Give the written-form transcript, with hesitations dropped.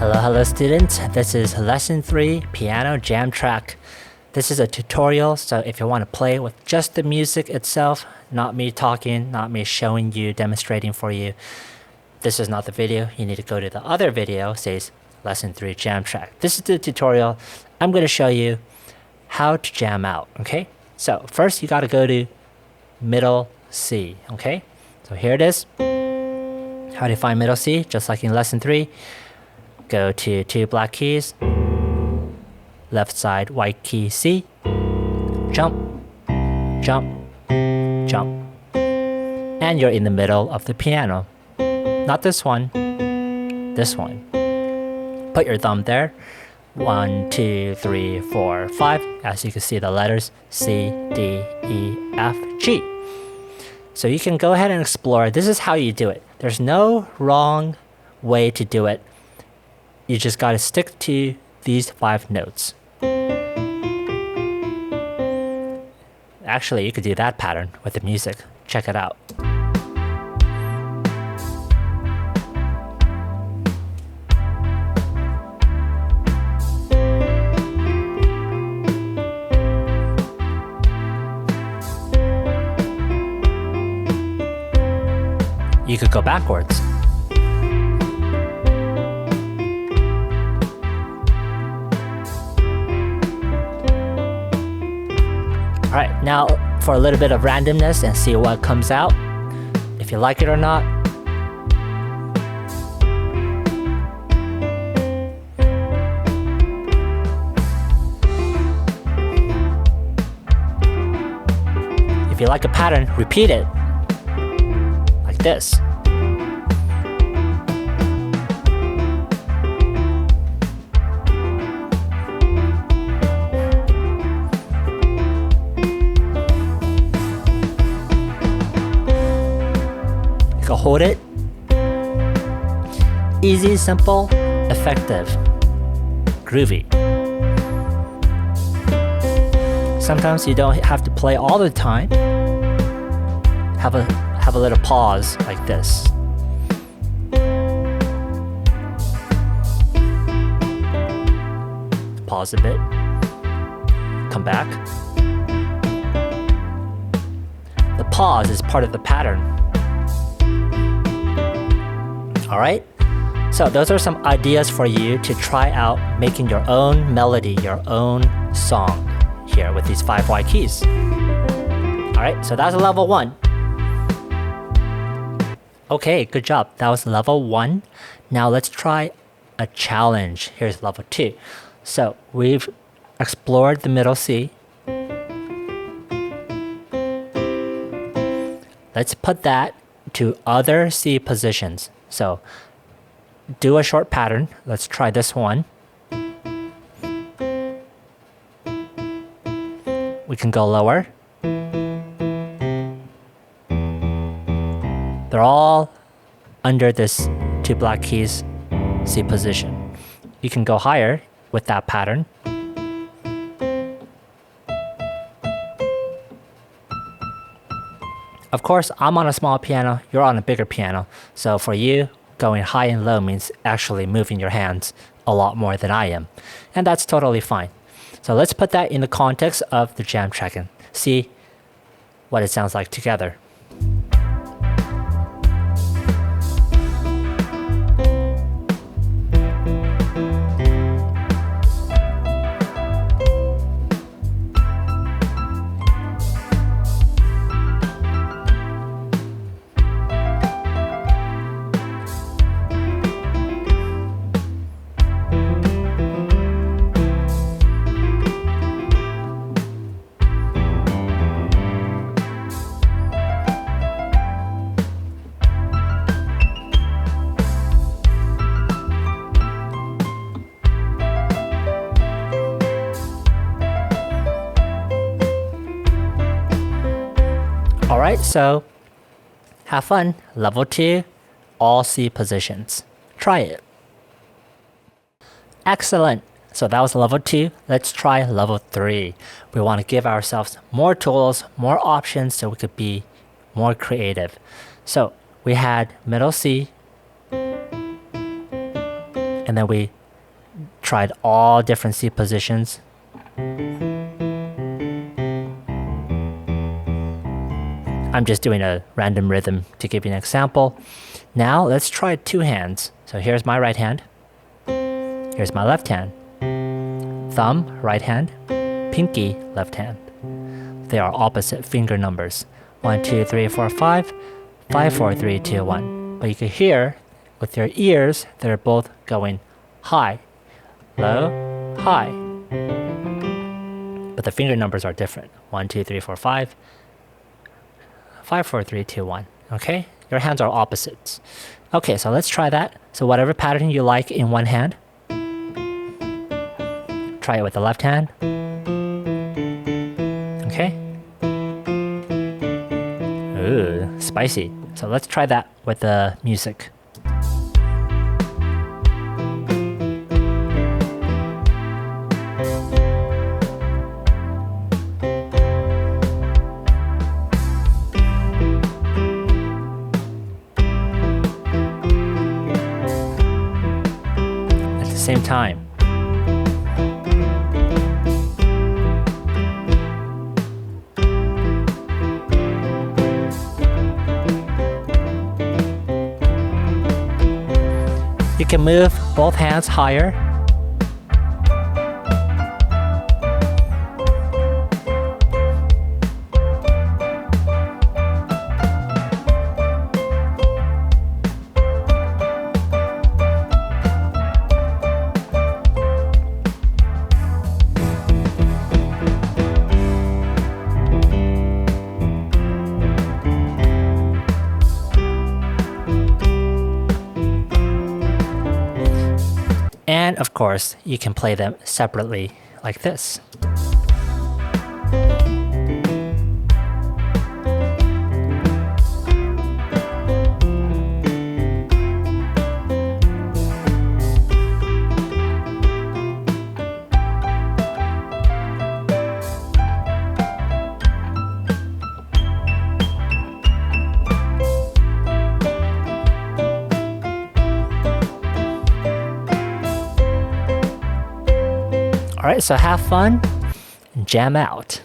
Hello students, this is lesson 3 piano jam track. This is a tutorial, so if you want to play with just the music itself, not me talking, not me showing you, demonstrating for you, this is not the video. You need to go to the other video, says lesson 3 jam track. This is the tutorial. I'm going to show you how to jam out, okay? So first you got to go to middle C, okay? So here it is. How do you find middle C? Just like in lesson 3. Go to 2 black keys, left side white key C, jump, jump, jump, and you're in the middle of the piano. Not this one, this one. Put your thumb there. 1, 2, 3, 4, 5. As you can see the letters C, D, E, F, G. So you can go ahead and explore. This is how you do it. There's no wrong way to do it. You just got to stick to these 5 notes. Actually, you could do that pattern with the music. Check it out. You could go backwards. Alright, now for a little bit of randomness and see what comes out, if you like it or not. If you like a pattern, repeat it, like this. Hold it. Easy, simple, effective, groovy. Sometimes you don't have to play all the time. Have a little pause like this. Pause a bit. Come back. The pause is part of the pattern. Alright, so those are some ideas for you to try out making your own melody, your own song here with these 5 white keys. Alright, so that's level 1. Okay, good job. That was level 1. Now let's try a challenge. Here's level 2. So we've explored the middle C. Let's put that to other C positions. So do a short pattern. Let's try this one. We can go lower. They're all under this 2 black keys C position. You can go higher with that pattern. Of course, I'm on a small piano, you're on a bigger piano. So for you, going high and low means actually moving your hands a lot more than I am. And that's totally fine. So let's put that in the context of the jam track and see what it sounds like together. Alright, so have fun. Level 2, all C positions. Try it. Excellent. So that was level 2. Let's try level 3. We want to give ourselves more tools, more options so we could be more creative. So we had middle C, and and then we tried all different C positions. I'm just doing a random rhythm to give you an example. Now let's try two hands. So here's my right hand. Here's my left hand. Thumb, right hand. Pinky, left hand. They are opposite finger numbers. 1, 2, 3, 4, 5. 5, 4, 3, 2, 1. But you can hear with your ears, they're both going high, low, high. But the finger numbers are different. 1, 2, 3, 4, 5. 5, 4, 3, 2, 1. Okay? Your hands are opposites. Okay, so let's try that. So whatever pattern you like in one hand, try it with the left hand. Okay? Ooh, spicy. So let's try that with the music. At the same time. You can move both hands higher. And of course, you can play them separately like this. All right, so have fun and jam out.